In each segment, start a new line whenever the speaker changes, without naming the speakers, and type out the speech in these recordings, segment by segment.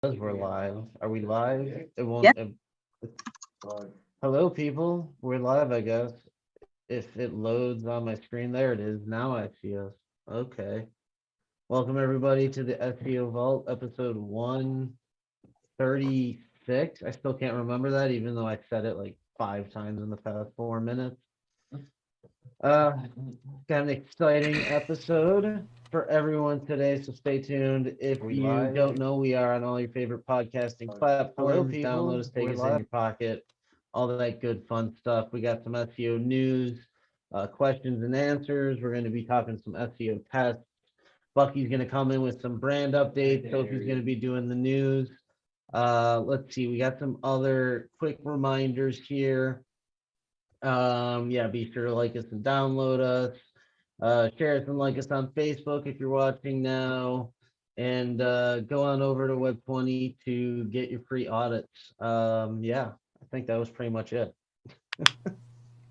We're live. Are we live? It
Yep.
won't. Hello, people. We're live, I guess. If it loads on my screen, there it is. Now I see us. Okay. Welcome, everybody, to the SEO Vault, episode 136. I still can't remember that, even though I said it like 5 times in the past 4 minutes. Uh, got an exciting episode for everyone today, so stay tuned. If you don't know, we are on all your favorite podcasting platforms. Download us, take us in your pocket, all that good fun stuff. We got some SEO news, questions and answers. We're going to be talking some SEO tests. Bucky's going to come in with some brand updates. Sophie's going to be doing the news. Let's see, we got some other quick reminders here. Yeah, be sure to like us and download us. Share us and like us on Facebook if you're watching now. And go on over to Web20 to get your free audits. Yeah, I think that was pretty much it.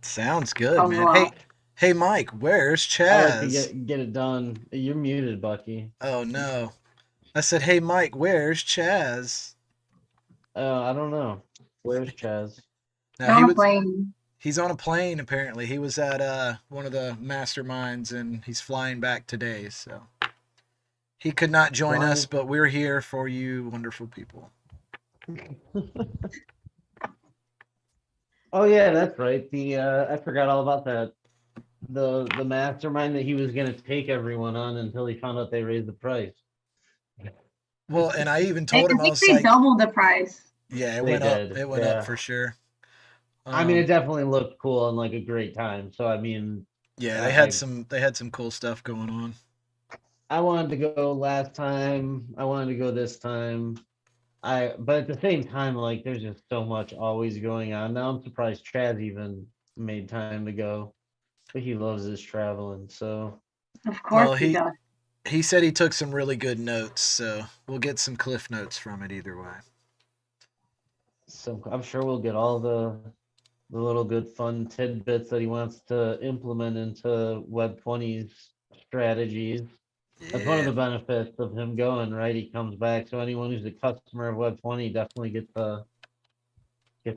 Sounds good,
A
man.
lot.
Hey, Mike, where's
I like to
Chaz?
get it done. You're muted, Bucky.
Oh no. I said, hey, Mike, where's Chaz?
I don't know. Where's Chaz?
Now he
On a
was
plane.
he's on a plane apparently. He was at one of the masterminds and he's flying back today, so he could not join us, but we're here for you wonderful people.
Oh yeah, that's right. The I forgot all about that. The mastermind that he was gonna take everyone on until he found out they raised the price.
Well, and I even
I
told him, I
think
was
they
like,
doubled the price.
yeah, it
They
went up.
did,
It went up
yeah.
for sure.
I mean, it definitely looked cool and like a great time. So I mean,
Yeah,
I
they had some cool stuff going on.
I wanted to go last time. I wanted to go this time. But at the same time, like there's just so much always going on. Now I'm surprised Chad even made time to go, but he loves his traveling. So
Of course
Well,
he does.
he said he took some really good notes, so we'll get some cliff notes from it either way.
I'm sure we'll get all the little good fun tidbits that he wants to implement into Web20's strategies. That's one of
Yeah.
the benefits of him going, right? He comes back. So anyone who's a customer of Web20 definitely get the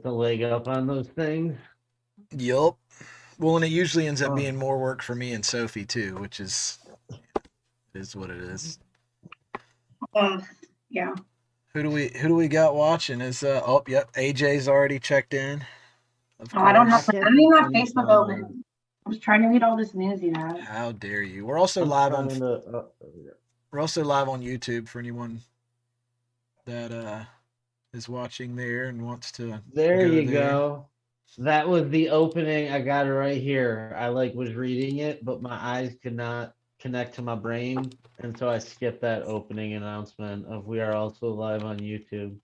leg up on those things.
Yup. Well, and it usually ends up
Oh,
being more work for me and Sophie too, which is what it is.
Yeah.
Who do we got watching? Is oh yep, AJ's already checked in, of
Oh, I don't
I
have.
course.
I
can't
don't
see
even have
any
Facebook
comments.
open. I was trying to read all this news you have.
How dare you?
I'm trying to.
We're also live on YouTube for anyone that is watching there and wants to
There
go
you
there.
go. That was the opening. I got it right here. I like was reading it, but my eyes could not connect to my brain, and so I skipped that opening announcement of we are also live on YouTube.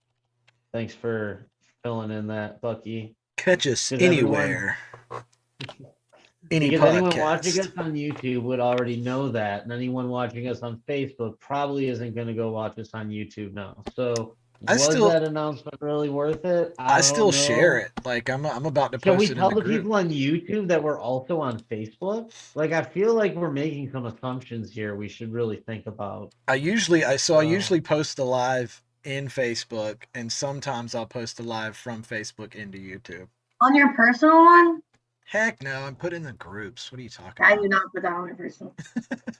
Thanks for filling in that, Bucky.
Catch us
Because everyone,
anywhere, any
because anyone watching us
podcast.
on YouTube would already know that, and anyone watching us on Facebook probably isn't going to go watch us on YouTube now. So,
I
was
still
that announcement really worth it? I
I
don't
still share
know.
it. Like I'm about to
Can we
post it in
tell
the
the
group.
people on YouTube that we're also on Facebook? Like, I feel like we're making some assumptions here we should really think about.
I
Uh,
usually post the live in Facebook, and sometimes I'll post the live from Facebook into YouTube.
On your personal one,
Heck no, I'm put in the groups. What are you talking
I
about?
do not put that on your personal.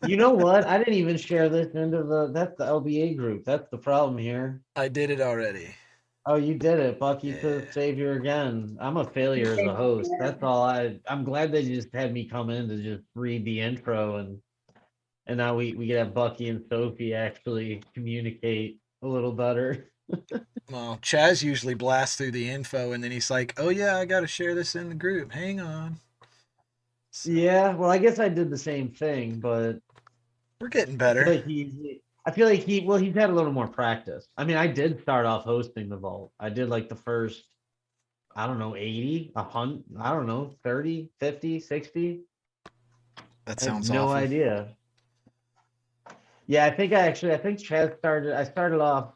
you know what? I didn't even share this into that's the LBA group. That's the problem here.
I did it already.
Oh, you did it, Bucky, to
Yeah.
savior again. I'm a failure as a host. That's all I'm glad they just had me come in to just read the intro and now we get have Bucky and Sophie actually communicate a little better.
Well, Chaz usually blasts through the info, and then he's like, "Oh yeah, I got to share this in the group. Hang on." So
Yeah, well, I guess I did the same thing, but
we're getting
I feel
better.
like he's had a little more practice. I mean, I did start off hosting the vault. I did like the first, I don't know, 80, 100, I don't know, 30, 50, 60.
That
I have
sounds
no
awful.
idea. Yeah, I think Chad I started off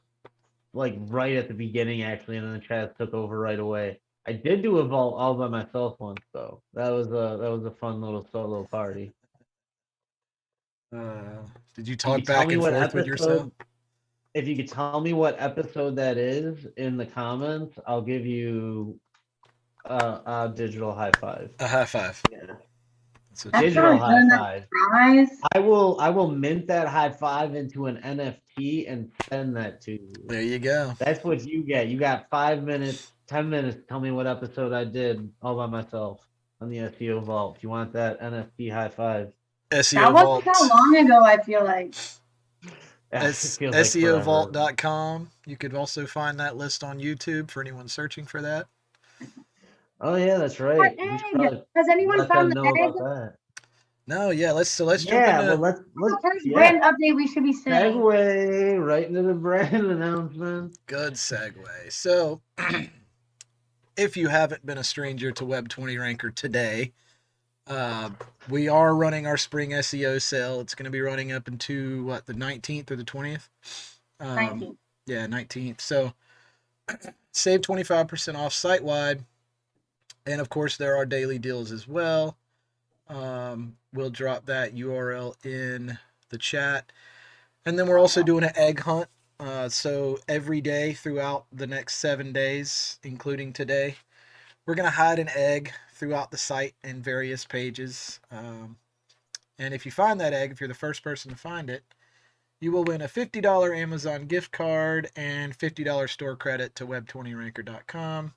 like right at the beginning actually, and then Chad took over right away. I did do a vault all by myself once though. That was a fun little solo party.
Uh, did you
Can you
talk
tell
back
me
and
what
forth with yourself?
episode? if you could tell me what episode that is in the comments, I'll give you a digital high five.
A high five.
Yeah.
That's what
That's
you-
Digital
really
high
good.
five.
Prize.
I will mint that high five into an NFT and send that to you.
There you go.
That's what you get. You got 5 minutes, 10 minutes. Tell me what episode I did all by myself on the SEO Vault. If you want that NFT high five,
SEO
That wasn't
Vault.
that long ago, I feel like.
yeah, it feels like forever.
SEOvault.com. You could also find that list on YouTube for anyone searching for that.
Oh yeah, that's right.
What
We should
egg?
probably
Has anyone
let them
found the
know
egg?
about that.
No, yeah, let's jump
Yeah,
into
but let's
The first
yeah.
brand update we should be saying.
Segue right into the brand announcement.
good segue. So if you haven't been a stranger to Web20 Ranker today, we are running our spring SEO sale. It's going to be running up into the 19th or the 20th?
19.
Yeah, 19th. So save 25% off site-wide. And of course, there are daily deals as well. We'll drop that URL in the chat. And then we're also doing an egg hunt. So every day throughout the next 7 days, including today, we're going to hide an egg throughout the site in various pages. And if you find that egg, if you're the first person to find it, you will win a $50 Amazon gift card and $50 store credit to web20ranker.com.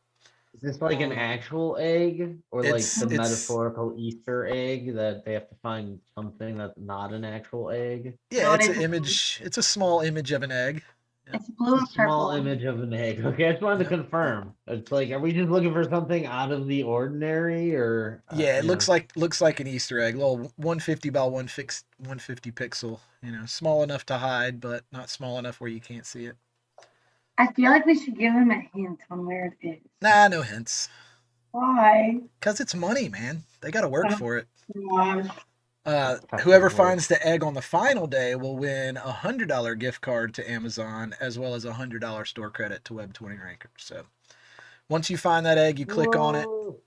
Is this like an actual egg or like
it's-
the
it's-
metaphorical Easter egg that they have to find something that's not an actual egg?
Yeah,
No,
it's
it
an
is-
image. It's a small image of an egg.
It's blue
A
and
small
purple.
image of an egg. Okay, I just wanted to
Yep.
confirm. It's like, are we just looking for something out of the ordinary, or
Yeah, it
you
looks
know?
like an Easter egg, little 150 by 150 pixel. Small enough to hide, but not small enough where you can't see it.
I feel like we should give him a hint on where it is.
Nah, no hints.
Why?
Cause it's money, man. They got to work for it.
Gosh.
Whoever finds the egg on the final day will win a $100 gift card to Amazon as well as a $100 store credit to Web20 Ranker. So once you find that egg, you click on it.
Whoa.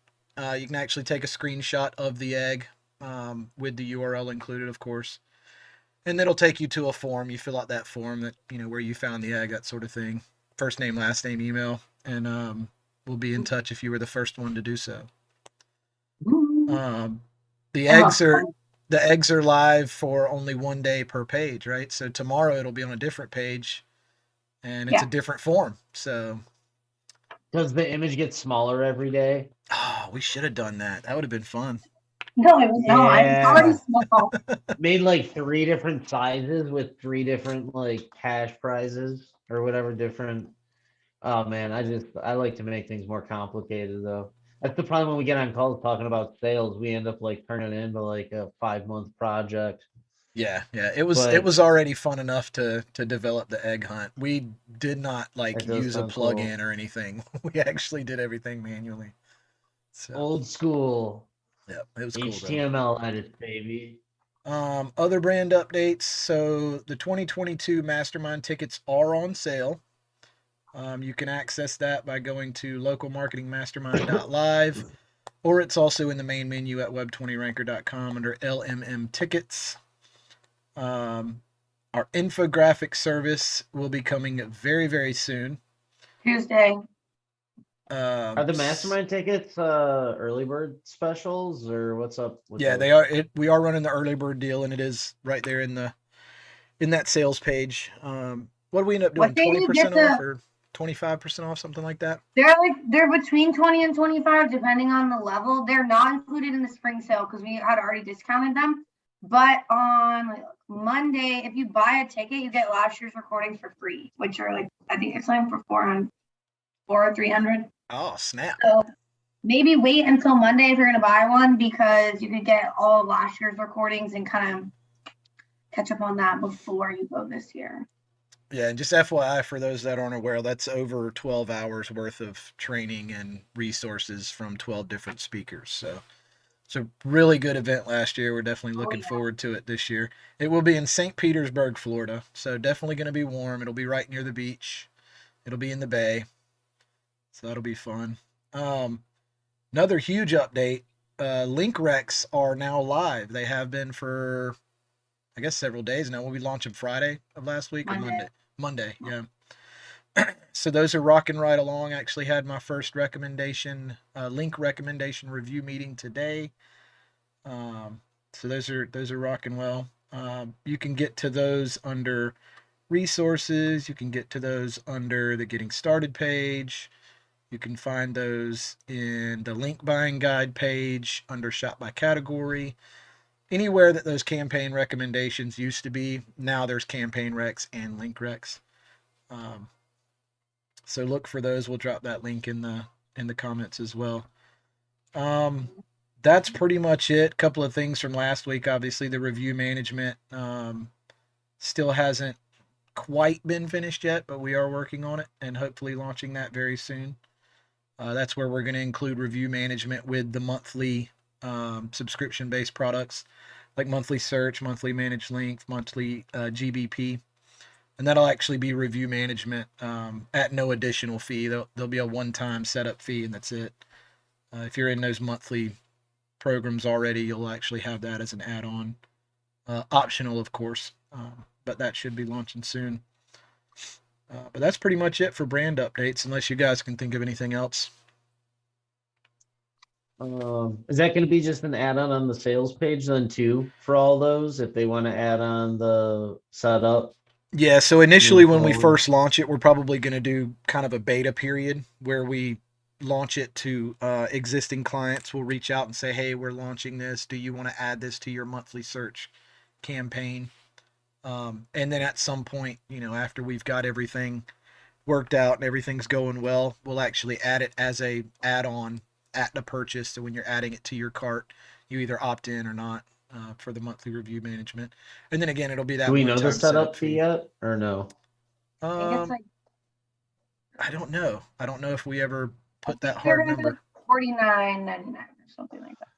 You can actually take a screenshot of the egg with the URL included, of course. And it'll take you to a form. You fill out that form that, where you found the egg, that sort of thing. First name, last name, email. And we'll be in touch if you were the first one to do so. The eggs are live for only 1 day per page, right? So tomorrow it'll be on a different page and it's a different form. So
Does the image get smaller every day?
we should have done that. That would have been fun.
No, it was not. It's already small.
Made like 3 different sizes with 3 different like cash prizes or whatever different. Oh man, I like to make things more complicated though. That's the problem when we get on calls talking about sales. We end up like turning it into like a 5-month project.
Yeah. It was
But-
already fun enough to develop the egg hunt. We did not
That does
use a
sound
plug-in
cool.
or anything. We actually did everything manually. So
Old school
yeah, it was cool though.
HTML edit, baby.
Other brand updates. So the 2022 Mastermind tickets are on sale. You can access that by going to localmarketingmastermind.live, or it's also in the main menu at web20ranker.com under LMM tickets. Our infographic service will be coming very, very soon.
Tuesday.
Are the mastermind tickets early bird specials or what's up with
Yeah,
those?
they are. We are running the early bird deal, and it is right there in that sales page. What do we end up doing?
What day do you
20%
get
off or 25% off, something like that?
They're between 20 and 25 depending on the level. They're not included in the spring sale because we had already discounted them. But on Monday, if you buy a ticket, you get last year's recordings for free, which are like I think it's like for 400 or 300.
Oh, snap.
So maybe wait until Monday if you're gonna buy one because you could get all of last year's recordings and kind of catch up on that before you go this year.
Yeah, and just FYI for those that aren't aware, that's over 12 hours worth of training and resources from 12 different speakers. So it's a really good event last year. We're definitely looking forward to it this year. It will be in St. Petersburg, Florida. So definitely going to be warm. It'll be right near the beach. It'll be in the bay. So that'll be fun. Another huge update. Link recs are now live. They have been for I guess several days now. We'll be launching Friday of last week or
Monday.
Monday, yeah. So those are rocking right along. I actually had my first link recommendation review meeting today. So those are rocking well. You can get to those under resources. You can get to those under the getting started page. You can find those in the link buying guide page under shop by category. Anywhere that those campaign recommendations used to be, now there's campaign recs and link recs. So look for those. We'll drop that link in the comments as well. That's pretty much it. A couple of things from last week. Obviously, the review management still hasn't quite been finished yet, but we are working on it and hopefully launching that very soon. That's where we're going to include review management with the monthly subscription-based products like monthly search, monthly managed links, monthly GBP. And that'll actually be review management at no additional fee. There'll be a one-time setup fee, and that's it. If you're in those monthly programs already, you'll actually have that as an add-on. Optional, of course, but that should be launching soon. But that's pretty much it for brand updates, unless you guys can think of anything else.
Is that going to be just an add-on on the sales page then too for all those if they want to add on the setup?
Yeah, so initially when we
forward.
first launch it, we're probably going to do kind of a beta period where we launch it to existing clients. We'll reach out and say, hey, we're launching this. Do you want to add this to your monthly search campaign? And then at some point, after we've got everything worked out and everything's going well, we'll actually add it as a add-on at the purchase. So when you're adding it to your cart, you either opt in or not for the monthly review management. And then again, it'll be that.
Do we know the setup fee yet or no?
I think it's like
I don't know. I don't know if we ever put that hard number.
$49.99 or something like that.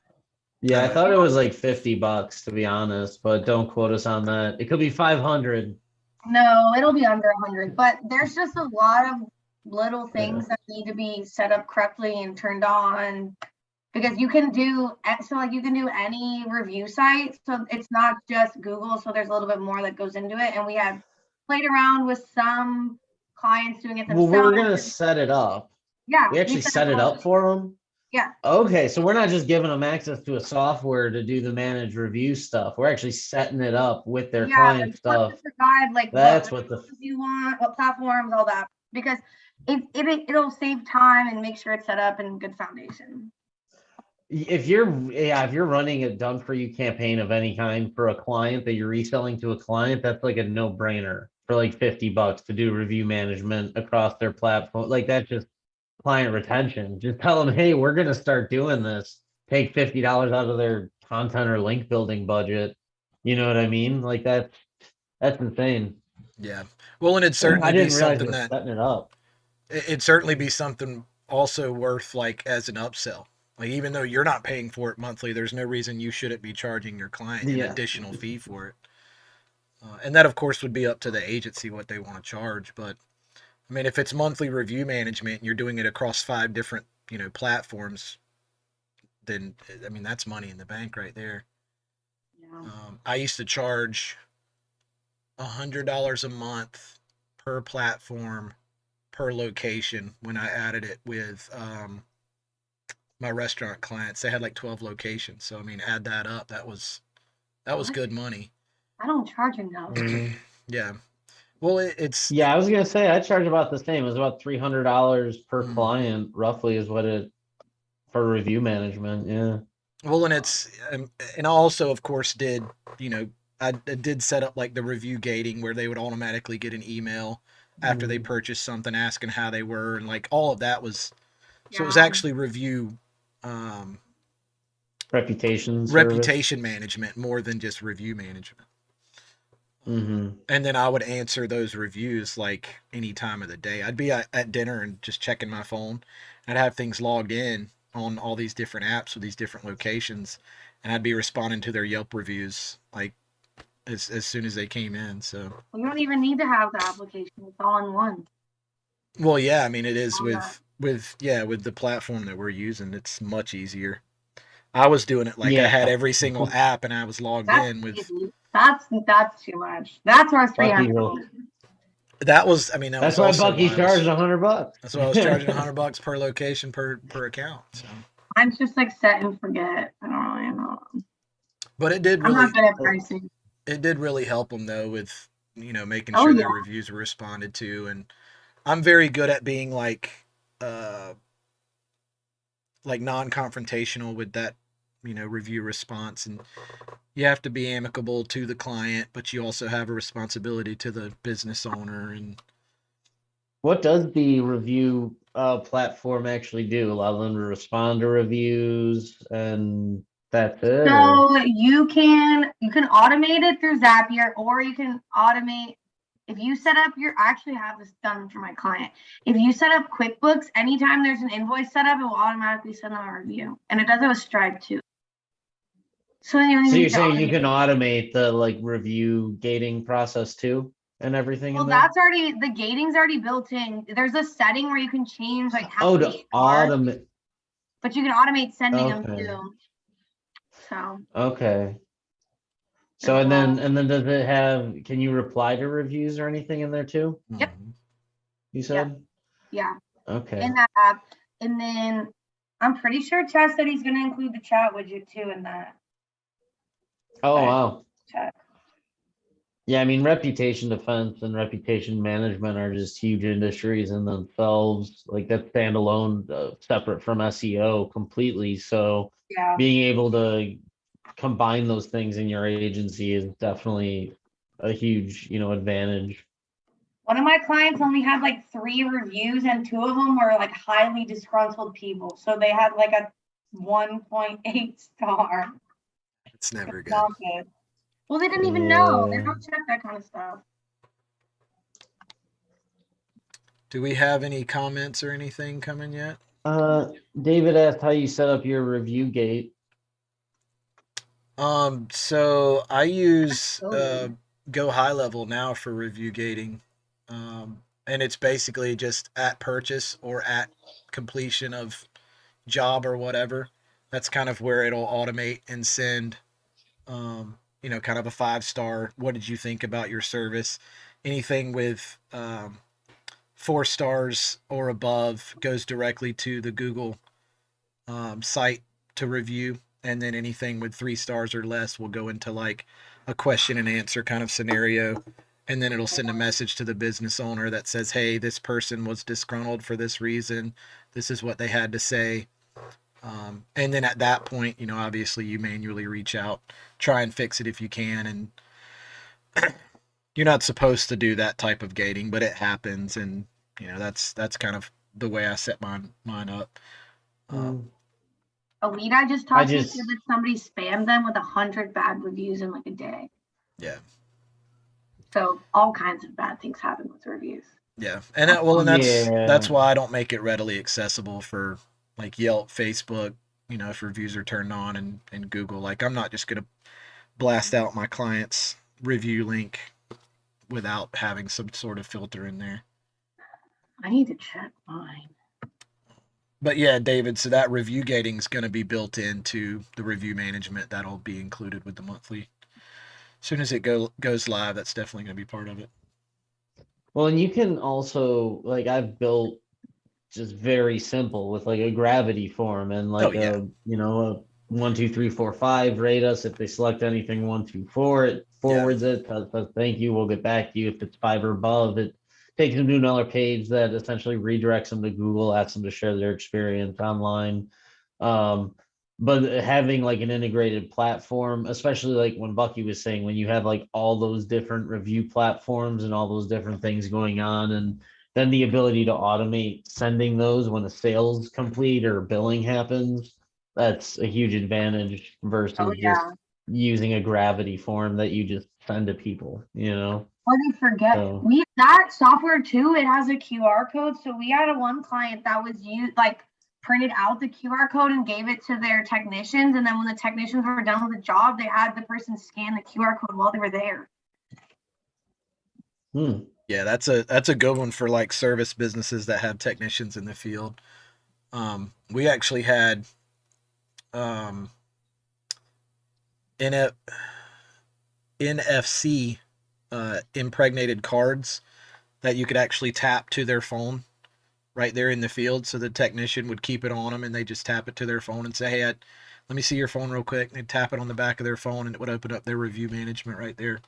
Yeah, I thought it was like $50 to be honest, but don't quote us on that. It could be 500.
No, it'll be under 100, but there's just a lot of little things that need to be set up correctly and turned on, because you can do any review site, so it's not just Google, so there's a little bit more that goes into it, and we have played around with some clients doing it themselves.
Well, we're gonna set it up.
Yeah,
we actually set it up for them.
Yeah.
Okay, so we're not just giving them access to a software to do the managed review stuff. We're actually setting it up with their client stuff.
Guide, like
that's
what you want, what platforms, all that, because it'll save time and make sure it's set up in good foundation.
If you're running a done for you campaign of any kind for a client that you're reselling to a client, that's like a no-brainer for like $50 to do review management across their platform. Like that's just client retention. Just tell them, hey, we're gonna start doing this. Take $50 out of their content or link building budget. You know what I mean? Like that's insane.
Yeah. Well, and it'd certainly be something that
setting it up.
It'd certainly be something also worth like as an upsell. Like even though you're not paying for it monthly, there's no reason you shouldn't be charging your client an additional fee for it. And that, of course, would be up to the agency what they want to charge. But I mean, if it's monthly review management and you're doing it across 5 different, platforms, then I mean that's money in the bank right there. Yeah. I used to charge $100 a month per platform per location when I added it with my restaurant clients. They had like 12 locations, so I mean, add that up. That was good money.
I don't charge enough.
Yeah. Well, it's
I was gonna say I charge about the same. It's about $300 per client, roughly, is what it for review management. Yeah.
Well, and it's and I also, of course, did I did set up like the review gating where they would automatically get an email after they purchased something asking how they were, and like all of that was. So it was actually review.
Reputation
management more than just review management.
Mm-hmm.
And then I would answer those reviews like any time of the day. I'd be at dinner and just checking my phone. I'd have things logged in on all these different apps with these different locations, and I'd be responding to their Yelp reviews like as soon as they came in. So
you don't even need to have the application; it's all in one.
Well, yeah, I mean it is with the platform that we're using. It's much easier. I was doing it like I had
Yeah.
every single app and I was logged
That's
in with.
easy. That's too much. That's worth
Bucky,
$300.
That was, I mean, that was
that's why
also
Bucky
why I was,
charged $100.
that's why I was charging $100 per location per account. So,
Mine's just like set and forget. I don't really know.
but it did
I'm
really,
not good at pricing.
it did really help them though with, you know, making
Oh,
sure
yeah.
their reviews were responded to. And I'm very good at being like non-confrontational with that, you know, review response. And you have to be amicable to the client, but you also have a responsibility to the business owner. And
What does the review platform actually do? Allow them to respond to reviews, and that's it? Or-
So you can automate it through Zapier, or you can automate if you set up I actually have this done for my client. If you set up QuickBooks, anytime there's an invoice set up, it will automatically send them a review. And it does it with Stripe too. So you don't
So
even
you're
need to
saying you
automate
can
it.
automate the like review gating process too, and everything
Well,
in there?
that's already the gating's already built in. There's a setting where you can change like how
Oh,
many
to
stars,
automate.
but you can automate sending them
Okay.
too. So
Okay. So
there's a lot.
and then does it have? Can you reply to reviews or anything in there too?
Yep.
You said.
Yeah.
Okay.
In that app. And then I'm pretty sure Chad said he's going to include the chat widget too in that
Oh wow.
chat.
Yeah, I mean, reputation defense and reputation management are just huge industries in themselves. Like that standalone, separate from SEO completely. So
Yeah.
being able to combine those things in your agency is definitely a huge, advantage.
One of my clients only had like 3 reviews and 2 of them were like highly disgruntled people. So they had like a 1.8 star.
it's never good.
Not good. Well, they didn't even know. They
Yeah.
don't check that kind of stuff.
Do we have any comments or anything coming yet?
David asked how you set up your review gate.
So I use Go High Level now for review gating. And it's basically just at purchase or at completion of job or whatever. That's kind of where it'll automate and send, kind of a 5-star. What did you think about your service? Anything with 4 stars or above goes directly to the Google site to review. And then anything with 3 stars or less will go into like a question and answer kind of scenario. And then it'll send a message to the business owner that says, hey, this person was disgruntled for this reason. This is what they had to say. And then at that point, obviously you manually reach out, try and fix it if you can. And you're not supposed to do that type of gating, but it happens. And, that's kind of the way I set mine up.
A lead I just talked to said that somebody spammed them with 100 bad reviews in like a day.
Yeah.
So all kinds of bad things happen with reviews.
Yeah. And that's why I don't make it readily accessible for like Yelp, Facebook, if reviews are turned on and Google. Like I'm not just going to blast out my client's review link without having some sort of filter in there.
I need to check mine.
But yeah, David, so that review gating is going to be built into the review management. That'll be included with the monthly. As soon as it goes live, that's definitely going to be part of it.
Well, and you can also, like, I've built just very simple with like a gravity form and like a 1, 2, 3, 4, 5 rate us. If they select anything 1, 2, 4, it forwards it, says thank you, we'll get back to you. If it's 5 or above, it takes them to another page that essentially redirects them to Google, asks them to share their experience online. But having like an integrated platform, especially like when Bucky was saying, when you have like all those different review platforms and all those different things going on, and then the ability to automate sending those when a sale's complete or billing happens, that's a huge advantage versus just using a gravity form that you just send to people,
What did I forget?
So-
That software too, it has a QR code. So we had one client that was printed out the QR code and gave it to their technicians. And then when the technicians were done with the job, they had the person scan the QR code while they were there.
Yeah, that's a good one for like service businesses that have technicians in the field. We actually had NFC impregnated cards that you could actually tap to their phone right there in the field, so the technician would keep it on them and they just tap it to their phone and say, hey, let me see your phone real quick. And they'd tap it on the back of their phone and it would open up their review management right there.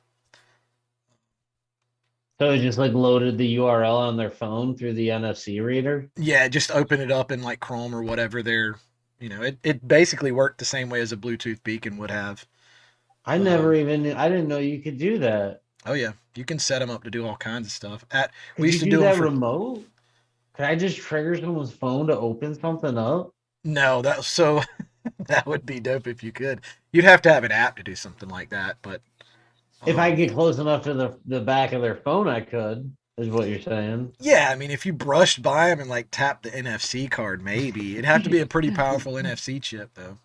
So it just like loaded the URL on their phone through the NFC reader?
Yeah, just open it up in like Chrome or whatever their, it basically worked the same way as a Bluetooth beacon would have.
I didn't know you could do that.
Oh yeah, you can set them up to do all kinds of stuff. We
Could
used
you
to
do
do them
that
for
remote? Could I just trigger someone's phone to open something up?
no, that would be dope if you could. You'd have to have an app to do something like that, but
If I get close enough to the back of their phone, I could, is what you're saying.
yeah, I mean, if you brushed by them and like tapped the NFC card, maybe it'd have to be a pretty powerful NFC chip though.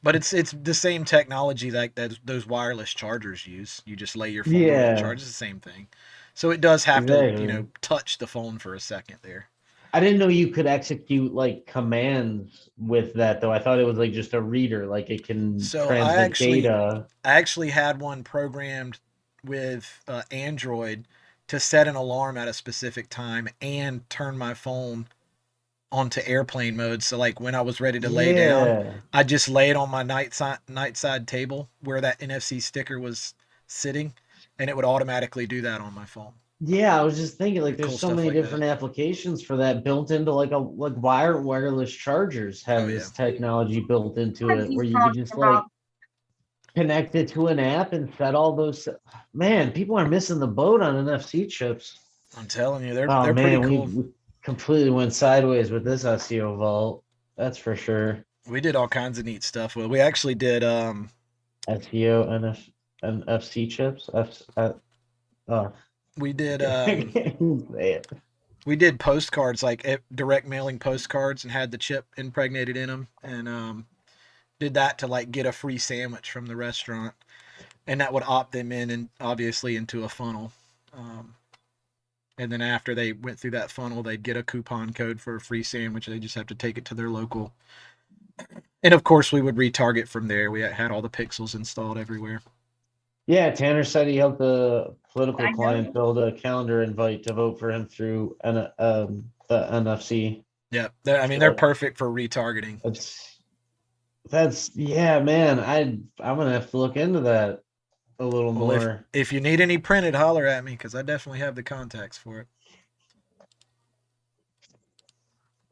But it's the same technology like that those wireless chargers use. You just lay your phone on it and charge. It's the same thing. So it does have to, touch the phone for a second there.
I didn't know you could execute like commands with that though. I thought it was like just a reader, like it can transmit data.
I actually had one programmed with Android to set an alarm at a specific time and turn my phone onto airplane mode. So like when I was ready to lay down, I just lay it on my nightside table where that NFC sticker was sitting, and it would automatically do that on my phone.
Yeah, I was just thinking like there's so many different applications for that built into like wireless chargers have this technology built into it where you could just like connect it to an app and set all those. Man, people are missing the boat on NFC chips.
I'm telling you, they're pretty cool.
We completely went sideways with this SEO vault. That's for sure.
We did all kinds of neat stuff. Well, we actually did
SEO and NFC chips.
We did we did postcards, like direct mailing postcards, and had the chip impregnated in them, and did that to like get a free sandwich from the restaurant, and that would opt them in and obviously into a funnel. And then after they went through that funnel, they'd get a coupon code for a free sandwich. They just have to take it to their local. And of course, we would retarget from there. We had all the pixels installed everywhere.
Yeah, Tanner said he helped the political client build a calendar invite to vote for him through the NFC.
Yeah, they're perfect for retargeting.
That's yeah, man. I'm gonna have to look into that a little more.
If you need any printed, holler at me because I definitely have the contacts for it.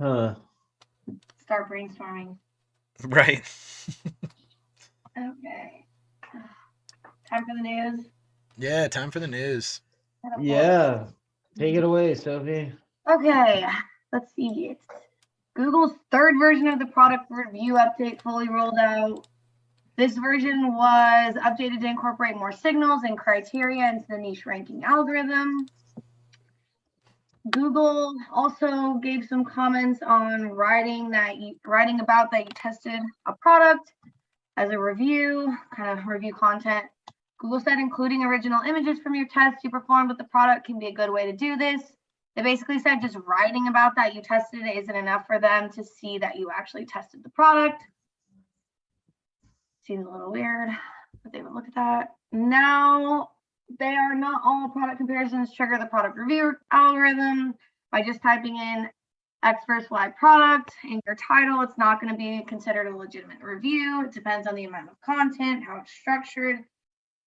Huh.
Start brainstorming.
Right.
Okay. Time for the news?
Yeah, time for the news.
Yeah. Take it away, Sophie.
Okay, let's see. Google's third version of the product review update fully rolled out. This version was updated to incorporate more signals and criteria into the niche ranking algorithm. Google also gave some comments on writing about that you tested a product as a review, kind of review content. Google said including original images from your test you performed with the product can be a good way to do this. They basically said just writing about that you tested it isn't enough for them to see that you actually tested the product. Seems a little weird, but they would look at that. Now, they are not all product comparisons trigger the product review algorithm. By just typing in X versus Y product in your title, it's not going to be considered a legitimate review. It depends on the amount of content, how it's structured,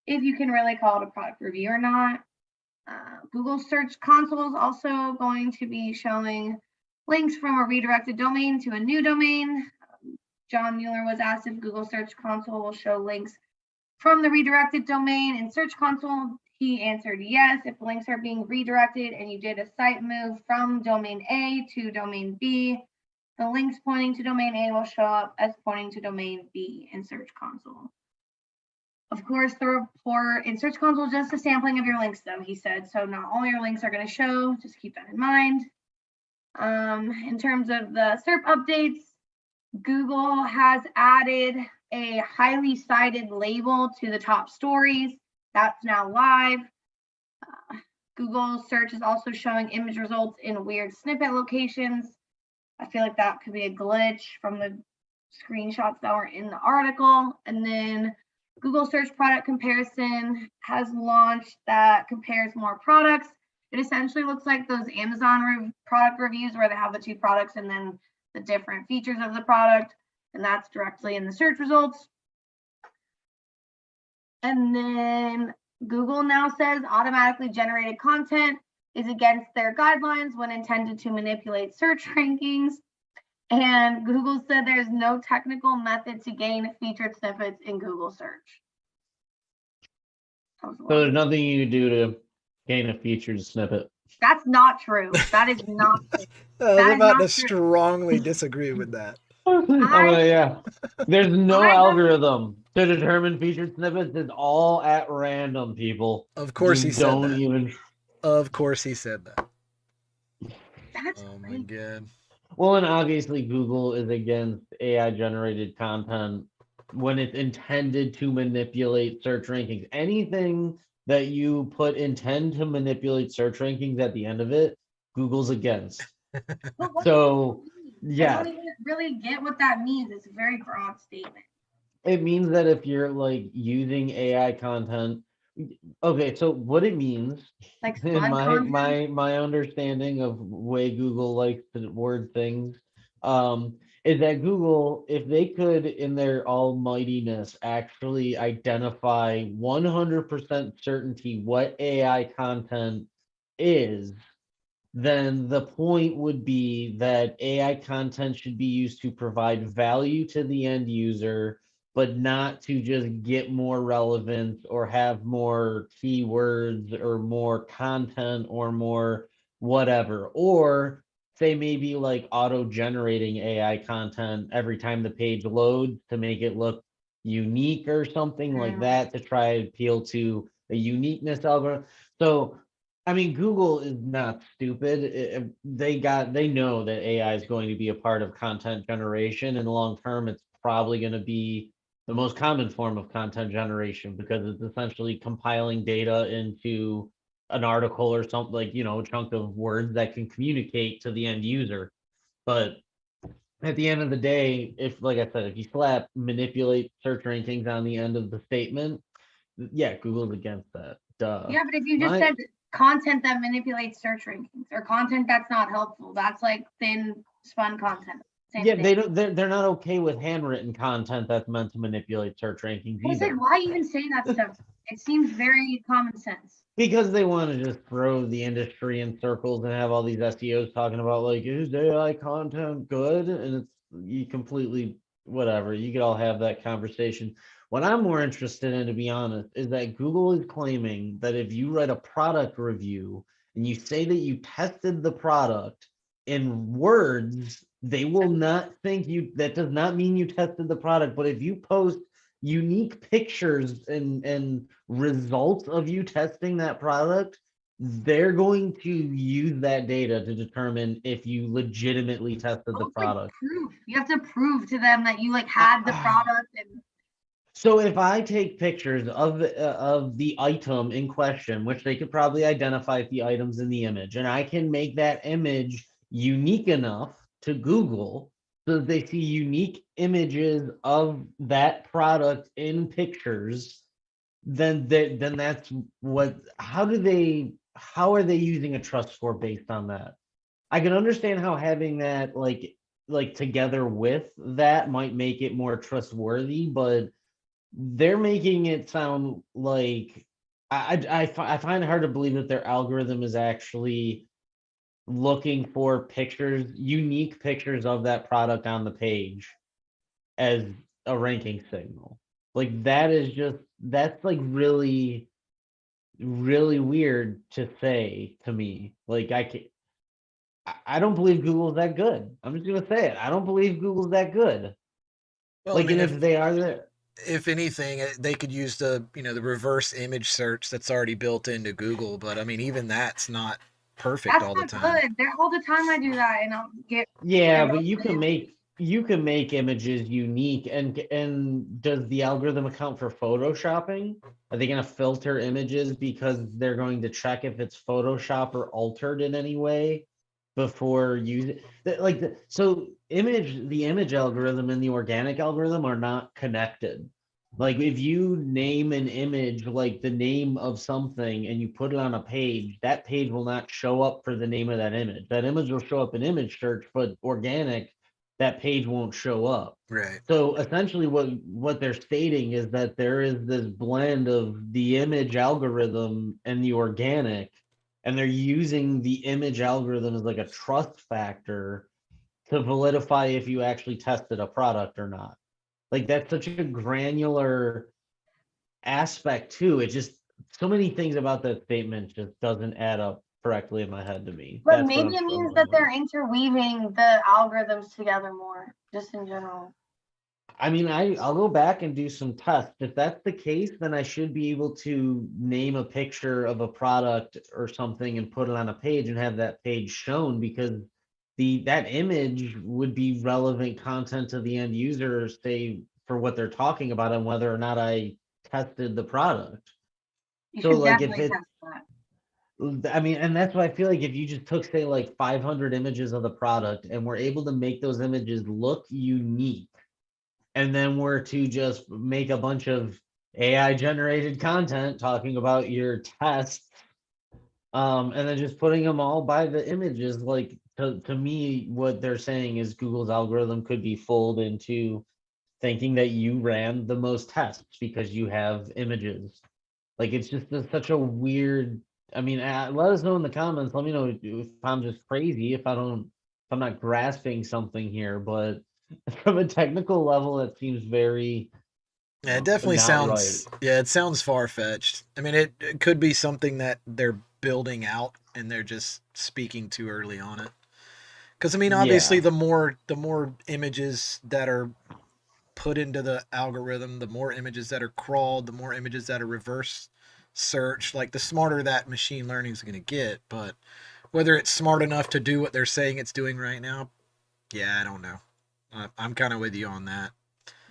if you can really call it a product review or not. Google Search Console is also going to be showing links from a redirected domain to a new domain. John Mueller was asked if Google Search Console will show links from the redirected domain in Search Console. He answered yes. If links are being redirected and you did a site move from domain A to domain B, the links pointing to domain A will show up as pointing to domain B in Search Console. Of course, the report in Search Console is just a sampling of your links, though, he said. So not all your links are going to show. Just keep that in mind. In terms of the SERP updates, Google has added a highly cited label to the top stories. That's now live. Google search is also showing image results in weird snippet locations. I feel like that could be a glitch from the screenshots that were in the article. And then Google Search Product Comparison has launched that compares more products. It essentially looks like those Amazon product reviews where they have the two products and then the different features of the product, and that's directly in the search results. And then Google now says automatically generated content is against their guidelines when intended to manipulate search rankings. And Google said there's no technical method to gain featured snippets in Google search.
So there's nothing you can do to gain a featured snippet.
That's not true. That is not true.
I was
That is
about
not
to
true.
strongly disagree with that.
Yeah. There's no
I-
algorithm to determine featured snippets. It's all at random, people.
Of course
You
he said
don't
that.
even.
Of course he said that.
That's
Oh my
crazy.
god.
Well, and obviously Google is against AI generated content when it's intended to manipulate search rankings. Anything that you put intend to manipulate search rankings at the end of it, Google's against.
But what
So,
does that mean? I
yeah,
don't even really get what that means. It's a very broad statement.
it means that if you're like using AI content, okay, so what it means
Like
in
fun content.
my understanding of way Google likes to word things, is that Google, if they could in their almightiness actually identify 100% certainty what AI content is, then the point would be that AI content should be used to provide value to the end user, but not to just get more relevance or have more keywords or more content or more whatever. Or say maybe like auto-generating AI content every time the page loads to make it look unique or something like that, to try to appeal to a uniqueness algorithm. So I mean, Google is not stupid. They know that AI is going to be a part of content generation. In the long term, it's probably going to be the most common form of content generation because it's essentially compiling data into an article or something, like, a chunk of words that can communicate to the end user. But at the end of the day, if, like I said, if you slap manipulate search rankings on the end of the statement, yeah, Google's against that. Duh.
Yeah, but if you just
My-
said content that manipulates search rankings or content that's not helpful, that's like thin spun content. Same
Yeah,
thing.
they don't. They're not okay with handwritten content that's meant to manipulate search rankings
But it's
either,
like, why even say that stuff? It seems very common sense.
because they want to just throw the industry in circles and have all these SEOs talking about like, is AI content good? And it's you completely whatever. You could all have that conversation. What I'm more interested in, to be honest, is that Google is claiming that if you write a product review and you say that you tested the product in words, they will not think you. That does not mean you tested the product. But if you post unique pictures and results of you testing that product, they're going to use that data to determine if you legitimately tested the
It's like
product.
proof. You have to prove to them that you like had the product and
So if I take pictures of the item in question, which they could probably identify if the item's in the image, and I can make that image unique enough to Google so that they see unique images of that product in pictures, then that's what. How are they using a trust score based on that? I can understand how having that like together with that might make it more trustworthy, but they're making it sound like I find it hard to believe that their algorithm is actually looking for pictures, unique pictures of that product on the page as a ranking signal. Like that's like really, really weird to say to me. Like I don't believe Google's that good. I'm just gonna say it. I don't believe Google's that good.
Well,
Like,
I mean,
and if they are there,
if anything, they could use the the reverse image search that's already built into Google. But I mean, even that's not perfect
that's
all the
not
time.
good. There all the time I do that and I'll get
yeah, but you can make images unique, and does the algorithm account for photoshopping? Are they going to filter images because they're going to check if it's Photoshop or altered in any way? before you like so the image algorithm and the organic algorithm are not connected. Like if you name an image like the name of something and you put it on a page, that page will not show up for the name of that image. That image will show up in image search, but organic, that page won't show up.
Right.
So essentially what they're stating is that there is this blend of the image algorithm and the organic, and they're using the image algorithm as like a trust factor to validify if you actually tested a product or not. Like that's such a granular aspect too. It just so many things about that statement just doesn't add up correctly in my head to me.
But
That's what
maybe
I'm
it means
struggling
that
with.
they're interweaving the algorithms together more, just in general.
I mean, I'll go back and do some tests. If that's the case, then I should be able to name a picture of a product or something and put it on a page and have that page shown, because that image would be relevant content to the end user, say for what they're talking about and whether or not I tested the product.
You
So
should
like if
definitely
it,
test that.
I mean, and that's why I feel like if you just took say like 500 images of the product and were able to make those images look unique, and then we're to just make a bunch of AI generated content talking about your tests, and then just putting them all by the images, like to me, what they're saying is Google's algorithm could be fooled into thinking that you ran the most tests because you have images. Like it's just such a weird. I mean, let us know in the comments. Let me know if I'm just crazy, if I'm not grasping something here, but from a technical level, it seems very
Yeah, it definitely
not right.
sounds. Yeah, it sounds far fetched. I mean, it could be something that they're building out and they're just speaking too early on it. Because I mean, obviously,
Yeah,
the more images that are put into the algorithm, the more images that are crawled, the more images that are reverse search. Like the smarter that machine learning is going to get, but whether it's smart enough to do what they're saying it's doing right now, yeah, I don't know. I'm kind of with you on that.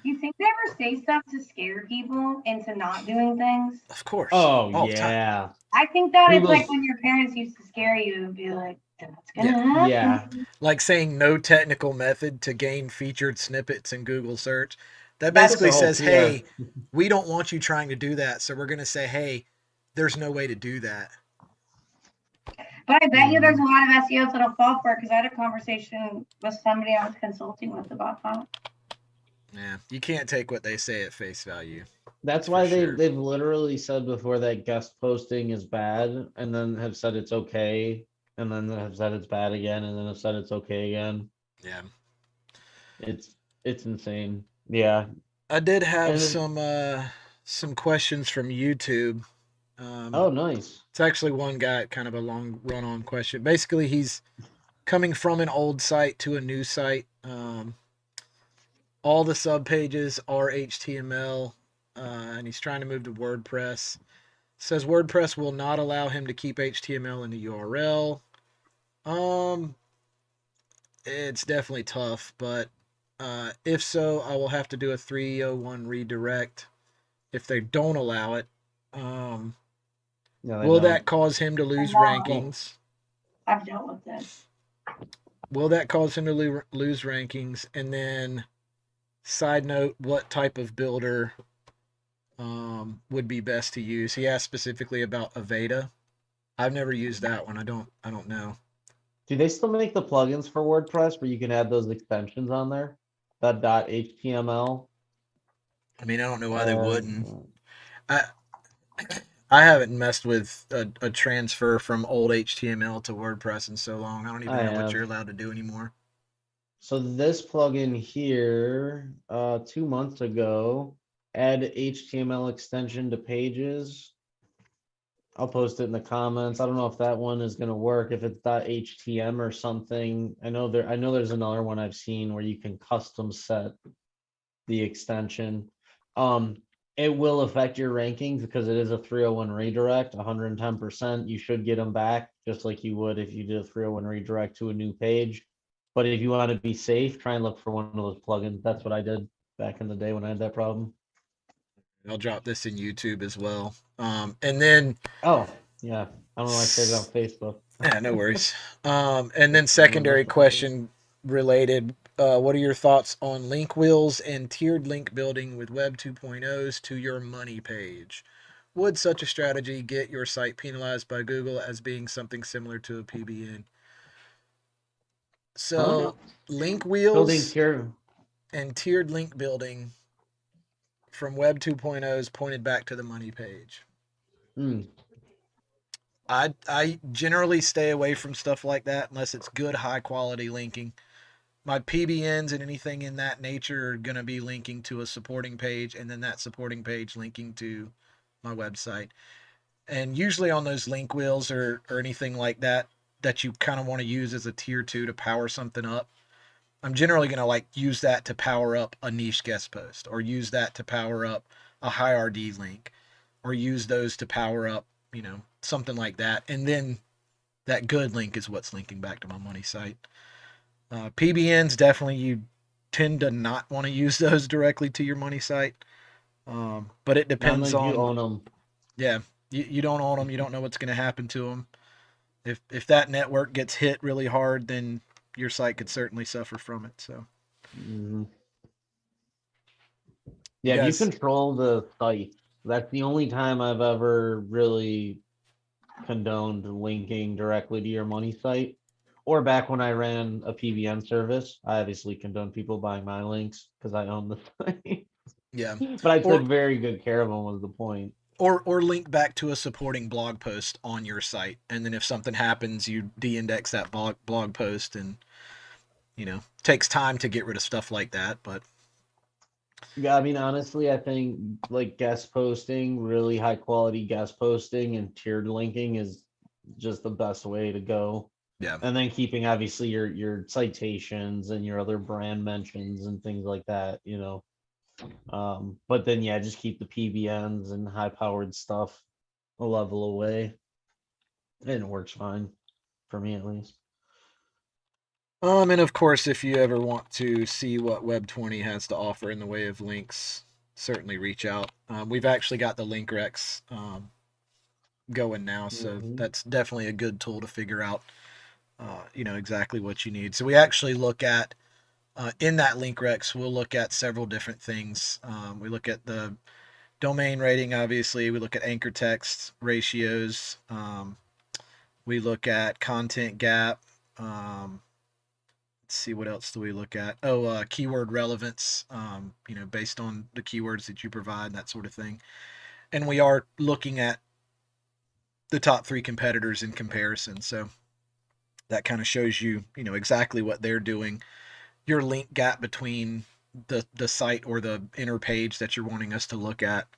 Do you think they ever say stuff to scare people into not doing things?
Of course,
oh
all the time.
yeah,
I think that it's like
Google's
when your parents used to scare you and be like, that's
Yeah,
gonna
yeah,
happen.
like saying no technical method to gain featured snippets in Google search. That
that's
basically
the whole
says,
fear.
hey, we don't want you trying to do that. So we're going to say, hey, there's no way to do that.
But I bet you there's a
Mhm.
lot of SEOs that'll fall for it, because I had a conversation with somebody I was consulting with about that.
Yeah, you can't take what they say at face value.
That's
For
why
sure.
they've literally said before that guest posting is bad, and then have said it's okay, and then have said it's bad again, and then have said it's okay again.
Yeah.
It's it's insane. Yeah,
I did have
and
some questions from YouTube.
oh,
Um,
nice.
it's actually one guy, kind of a long run-on question. Basically, he's coming from an old site to a new site. All the sub pages are HTML, and he's trying to move to WordPress. Says WordPress will not allow him to keep HTML in the URL. Um, it's definitely tough, but if so, I will have to do a 301 redirect if they don't allow it. Um,
No, they
will that
don't.
cause him to
I
lose
know.
rankings?
I've dealt with this.
Will that cause him to lose rankings? And then, side note, what type of builder would be best to use? He asked specifically about Aveda. I've never used that one. I don't know.
Do they still make the plugins for WordPress where you can add those extensions on there? That .html.
I mean, I don't know why they
Uh,
wouldn't. I I haven't messed with a transfer from old HTML to WordPress in so long. I don't even
I
know what
have.
you're allowed to do anymore.
So this plugin here, 2 months ago, add HTML extension to pages. I'll post it in the comments. I don't know if that one is going to work, if it's .htm or something. I know there's another one I've seen where you can custom set the extension. Um, it will affect your rankings because it is a 301 redirect, 110%. You should get them back just like you would if you did a 301 redirect to a new page. But if you want to be safe, try and look for one of those plugins. That's what I did back in the day when I had that problem.
I'll drop this in YouTube as well. And then
Oh, yeah. I don't know why I said it on Facebook.
Yeah, no worries. And then secondary question related. What are your thoughts on link wheels and tiered link building with Web 2.0s to your money page? Would such a strategy get your site penalized by Google as being something similar to a PBN?
Huh?
So, link
Building
wheels
tier.
and tiered link building from Web 2.0s pointed back to the money page.
Hmm.
I generally stay away from stuff like that unless it's good, high quality linking. My PBNs and anything in that nature are going to be linking to a supporting page, and then that supporting page linking to my website. And usually on those link wheels or anything like that that you kind of want to use as a tier 2 to power something up, I'm generally going to like use that to power up a niche guest post, or use that to power up a high RD link, or use those to power up, something like that. And then that good link is what's linking back to my money site. PBNs, definitely you tend to not want to use those directly to your money site. But it
Not
depends
unless you
on,
own them.
yeah, you don't own them. You don't know what's going to happen to them. If that network gets hit really hard, then your site could certainly suffer from it. So
Hmm.
you
Yeah, if you
guys,
control the site, that's the only time I've ever really condoned linking directly to your money site. Or back when I ran a PBN service, I obviously condoned people buying my links because I own the site.
yeah,
But I
or
took very good care of them was the point.
or link back to a supporting blog post on your site, and then if something happens, you de-index that blog post, and takes time to get rid of stuff like that, but
Yeah, I mean, honestly, I think like guest posting, really high quality guest posting and tiered linking is just the best way to go.
yeah.
And then keeping obviously your citations and your other brand mentions and things like that, you know. But then yeah, just keep the PBNs and high powered stuff a level away. And it works fine for me at least.
And of course, if you ever want to see what Web20 has to offer in the way of links, certainly reach out. We've actually got the link recs going now, so
Mhm.
that's definitely a good tool to figure out, exactly what you need. So we actually look at in that link recs, we'll look at several different things. We look at the domain rating, obviously. We look at anchor text ratios. We look at content gap. Let's see, what else do we look at? Oh, keyword relevance, based on the keywords that you provide, that sort of thing. And we are looking at the top 3 competitors in comparison. So that kind of shows you, exactly what they're doing. Your link gap between the site or the inner page that you're wanting us to look at.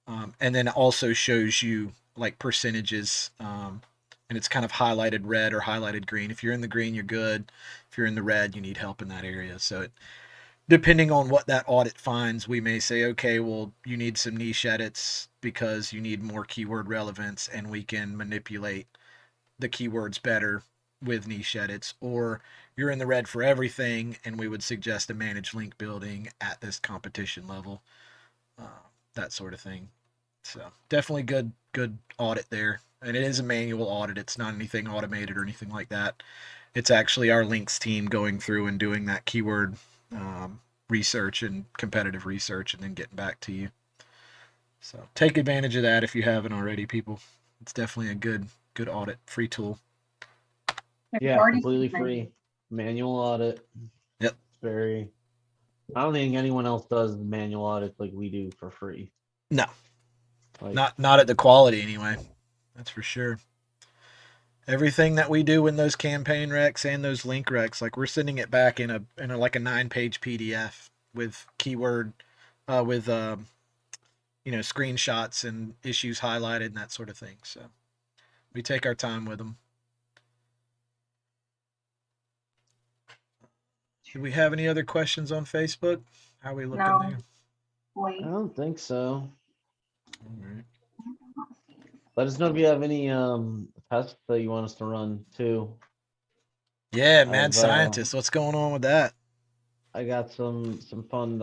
And then it also shows you like percentages, and it's kind of highlighted red or highlighted green. If you're in the green, you're good. If you're in the red, you need help in that area. So depending on what that audit finds, we may say, okay, well, you need some niche edits because you need more keyword relevance, and we can manipulate the keywords better with niche edits. Or you're in the red for everything, and we would suggest a managed link building at this competition level, uh, that sort of thing. So definitely good audit there. And it is a manual audit. It's not anything automated or anything like that. It's actually our links team going through and doing that keyword research and competitive research, and then getting back to you. So take advantage of that if you haven't already, people. It's definitely a good audit, free tool.
Yeah, completely free. Manual audit.
Yep.
It's very I don't think anyone else does manual audits like we do for free.
No,
Like
not at the quality anyway. That's for sure. Everything that we do in those campaign recs and those link recs, like we're sending it back in a like a 9-page PDF with keyword, with screenshots and issues highlighted and that sort of thing. So we take our time with them. Do we have any other questions on Facebook? How are we looking
No.
there?
Wait.
I don't think so.
All right.
Let us know if you have any tests that you want us to run too.
Yeah, mad
I've
scientist. What's going on with that?
I got some fun.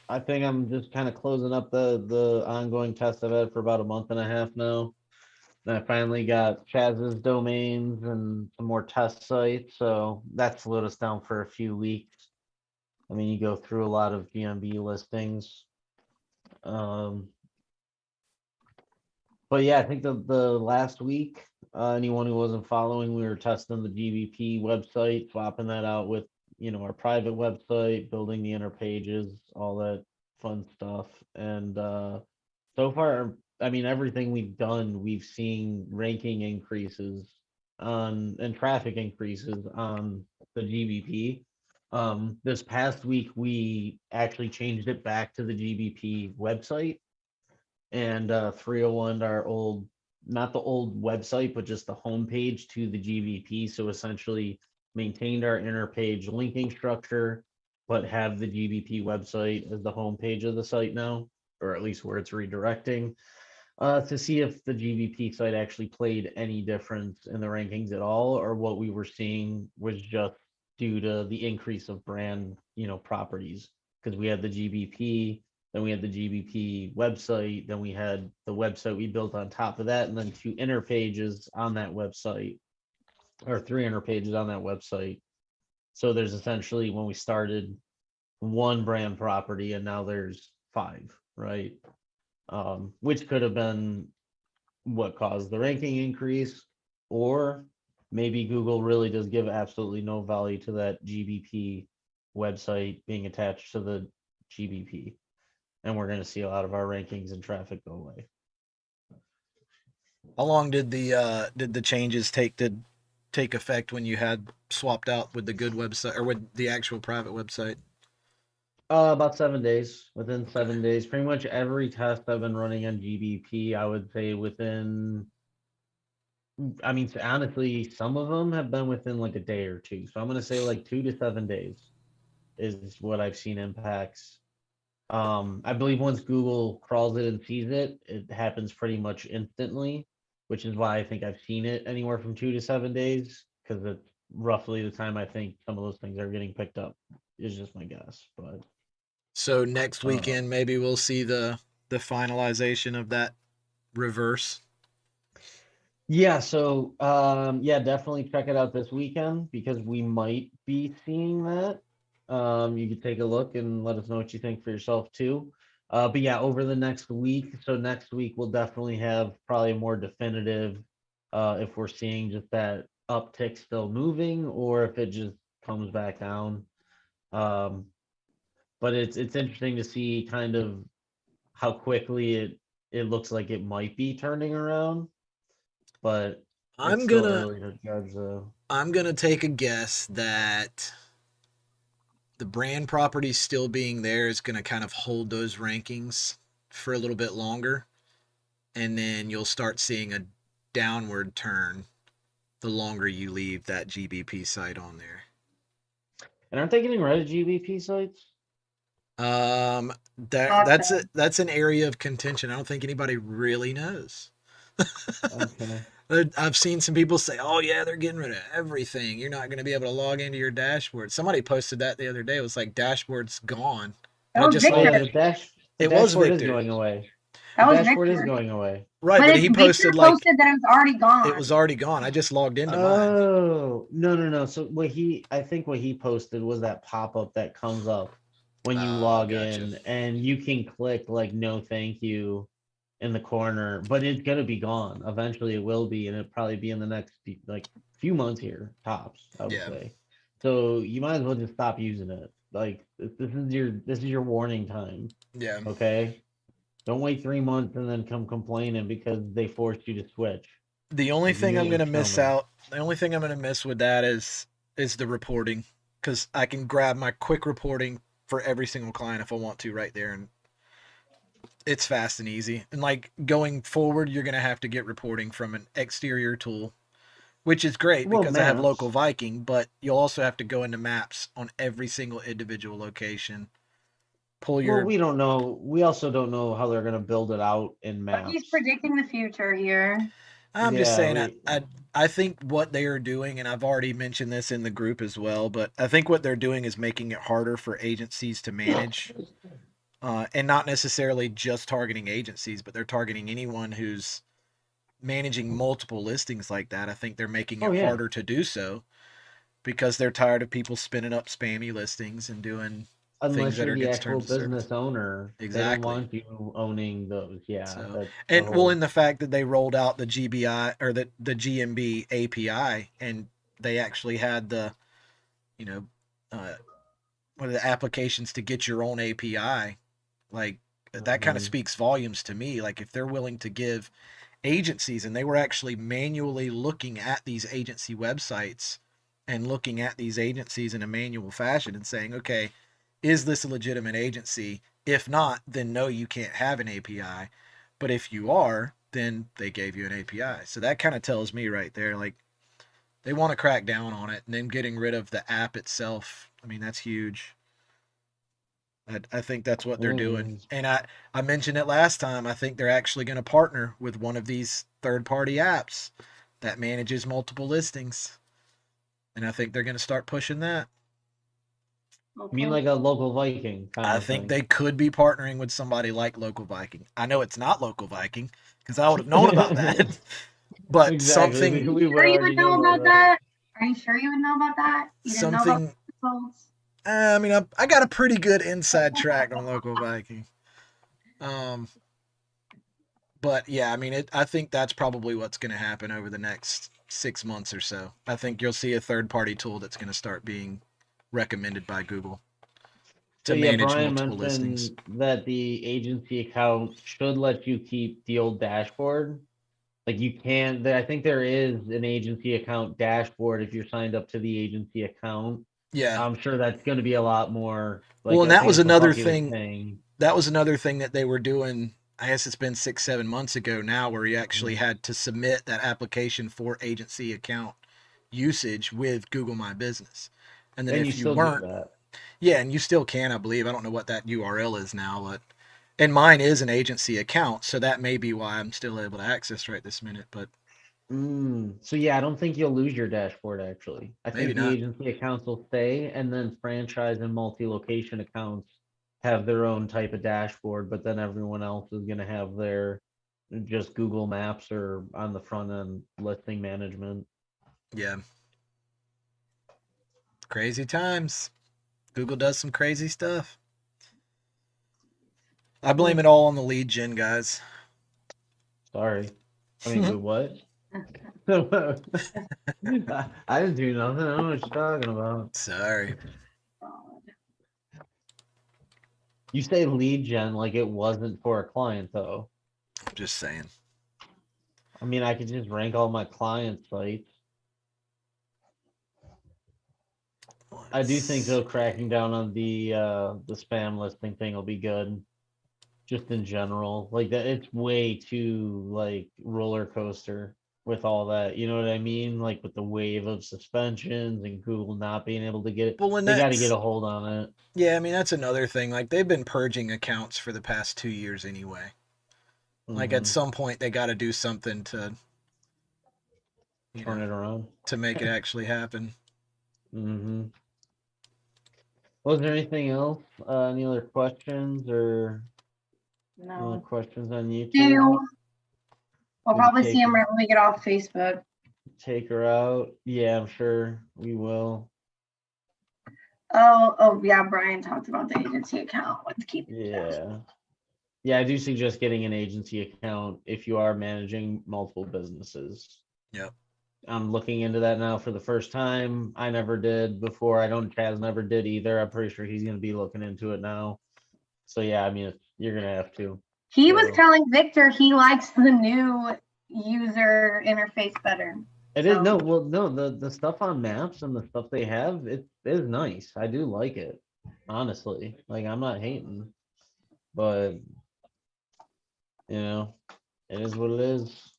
I think I'm just kind of closing up the ongoing test I've had for about a month and a half now. I finally got Chaz's domains and some more test sites, so that slowed us down for a few weeks. I mean, you go through a lot of GMB listings. But yeah, I think the last week, anyone who wasn't following, we were testing the GBP website, swapping that out with, our private website, building the inner pages, all that fun stuff. And so far, I mean, everything we've done, we've seen ranking increases and traffic increases on the GBP. This past week, we actually changed it back to the GBP website, and 301 our old, not the old website, but just the homepage to the GBP. So essentially maintained our inner page linking structure, but have the GBP website as the homepage of the site now, or at least where it's redirecting, to see if the GBP site actually played any difference in the rankings at all, or what we were seeing was just due to the increase of brand, properties. Because we had the GBP, then we had the GBP website, then we had the website we built on top of that, and then 2 inner pages on that website, or 3 inner pages on that website. So there's essentially, when we started, 1 brand property, and now there's 5, right? Which could have been what caused the ranking increase, or maybe Google really does give absolutely no value to that GBP website being attached to the GBP, and we're going to see a lot of our rankings and traffic go away.
How long did the changes take to take effect when you had swapped out with the good website or with the actual private website?
About 7 days. Within 7 days, pretty much every test I've been running on GBP, I would say within, I mean, honestly, some of them have been within like a day or two. So I'm going to say like 2 to 7 days is what I've seen impacts. I believe once Google crawls it and sees it, it happens pretty much instantly, which is why I think I've seen it anywhere from 2 to 7 days, because it's roughly the time I think some of those things are getting picked up, is just my guess. But
So next
uh,
weekend, maybe we'll see the finalization of that reverse.
yeah, so yeah, definitely check it out this weekend, because we might be seeing that. You could take a look and let us know what you think for yourself too. But yeah, over the next week, so next week we'll definitely have probably a more definitive, if we're seeing just that uptick still moving, or if it just comes back down. Um, but it's interesting to see kind of how quickly it looks like it might be turning around, but it's
I'm
still
gonna
early to judge though.
I'm gonna take a guess that the brand property still being there is gonna kind of hold those rankings for a little bit longer, and then you'll start seeing a downward turn the longer you leave that GBP site on there.
And aren't they getting rid of GBP sites?
That's an area of contention. I don't think anybody really knows.
Okay.
I've seen some people say, "Oh yeah, they're getting rid of everything. You're not going to be able to log into your dashboard." Somebody posted that the other day. It was like dashboard's gone.
That
I
was
just
Oh
Victor.
yeah,
logged.
the
It was
dashboard is
Victor.
going away.
That
The
was
dashboard is
Victor.
going away.
Right,
But
but
it's
he
Victor
posted like
posted that it's already gone.
it was already gone. I just logged into mine.
Oh, no. So I think what he posted was that pop-up that comes up when you log
Gotcha.
in, and you can click like no thank you in the corner, but it's gonna be gone. Eventually it will be, and it'll probably be in the next like few months here, tops, I would
Yeah.
say. So you might as well just stop using it. Like this is your warning time,
Yeah.
okay? Don't wait 3 months and then come complaining because they forced you to switch.
The only
Like, you
thing
knew
I'm
it
gonna
was
miss
coming.
out. The only thing I'm gonna miss with that is the reporting, because I can grab my quick reporting for every single client if I want to right there, and it's fast and easy. And like going forward, you're gonna have to get reporting from an exterior tool, which is great
Well,
because I have
maps.
local Viking, but you'll also have to go into maps on every single individual location. Pull
Well,
your
we don't know. We also don't know how they're gonna build it out in
But he's
maps.
predicting the future here.
I'm just
Yeah,
saying,
we.
I think what they are doing, and I've already mentioned this in the group as well, but I think what they're doing is making it harder for agencies to manage, and not necessarily just targeting agencies, but they're targeting anyone who's managing multiple listings like that, I think they're making
Oh,
it
yeah.
harder to do so because they're tired of people spinning up spammy listings and doing things
Unless
that
you're
are
the
against
actual
terms of service.
business owner, they don't
Exactly.
want you owning those. Yeah,
So,
that's the
and well,
whole.
in the fact that they rolled out the GBI or the GMB API, and they actually had the, you know, uh, what are the applications to get your own API, like that kind of
Mhm.
speaks volumes to me. Like if they're willing to give agencies, and they were actually manually looking at these agency websites and looking at these agencies in a manual fashion and saying, okay, is this a legitimate agency? If not, then no, you can't have an API. But if you are, then they gave you an API. So that kind of tells me right there, like they want to crack down on it, and then getting rid of the app itself. I mean, that's huge. I think that's what they're doing.
Mm.
And I mentioned it last time. I think they're actually going to partner with one of these third party apps that manages multiple listings. And I think they're going to start pushing that.
You mean
Okay.
like a local Viking kind
I
of
think
thing?
they could be partnering with somebody like Local Viking. I know it's not Local Viking because I would have known about that. But
Exactly.
something,
We would
Sure you
already
would
know
know
about
about
that.
that? Are you sure you would know about that? You didn't know about
something.
results?
I mean, I got a pretty good inside track on Local Viking. Um, But yeah, I mean, I think that's probably what's going to happen over the next 6 months or so. I think you'll see a third-party tool that's going to start being recommended by Google
So
to
yeah,
manage
Brian
multiple listings.
mentioned that the agency account should let you keep the old dashboard. Like you can, I think there is an agency account dashboard if you're signed up to the agency account.
Yeah.
I'm sure that's going to be a lot more.
Well,
Like
and
I
that
think
was
it's what
another
Bucky was
thing.
saying.
That was another thing that they were doing. I guess it's been 6, 7 months ago now, where you actually had to submit that application for agency account usage with Google My Business. And then
And you
if you
still do
weren't,
that.
yeah, and you still can, I believe. I don't know what that URL is now, but and mine is an agency account, so that may be why I'm still able to access right this minute, but
So yeah, I don't think you'll lose your dashboard actually. I
maybe
think the
not.
agency accounts will stay, and then franchise and multi-location accounts have their own type of dashboard, but then everyone else is gonna have their just Google Maps or on the front end listing management.
Yeah. Crazy times. Google does some crazy stuff. I blame it all on the lead gen guys.
Sorry. I mean, wait, what? I didn't do nothing. I don't know what you're talking about.
Sorry.
You say lead gen like it wasn't for a client though.
I'm just saying.
I mean, I could just rank all my client sites. I do think though cracking down on the spam listing thing will be good. Just in general. Like that it's way too like roller coaster with all that. You know what I mean? Like with the wave of suspensions and Google not being able to get it.
Well, and
They gotta get
that's
a hold on it.
yeah, I mean that's another thing. Like they've been purging accounts for the past 2 years anyway. Like at
Hmm.
some point they got to do something to,
Turn it around.
to make it actually happen.
Hmm. Was there anything else? Any other questions or any other
No.
questions on YouTube?
We'll
Did we
probably see
take
him right when we get off Facebook.
take her out? Yeah, I'm sure we will.
Oh yeah, Brian talked about the agency account. Let's keep it.
Yeah. Yeah, I do suggest getting an agency account if you are managing multiple businesses.
Yep.
I'm looking into that now for the first time. I never did before. I don't Chaz never did either. I'm pretty sure he's gonna be looking into it now. So yeah, I mean you're gonna have to.
He was
So
telling Victor he likes the new user interface better.
it is no, well, no, the stuff on maps and the stuff they have, it is nice. I do like it, honestly. Like I'm not hating, but you know, it is what it is.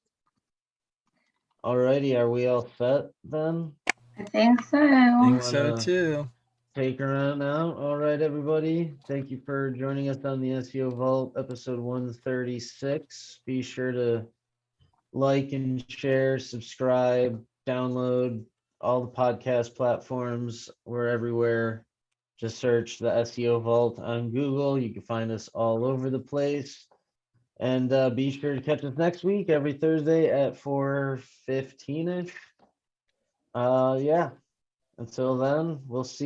Alrighty, are we all set then?
I think so.
Think so too.
Take her out now. All right, everybody. Thank you for joining us on the SEO Vault episode 136. Be sure to like and share, subscribe, download all the podcast platforms. We're everywhere. Just search the SEO Vault on Google. You can find us all over the place. And be sure to catch us next week, every Thursday at 4:15ish. Yeah. Until then, we'll see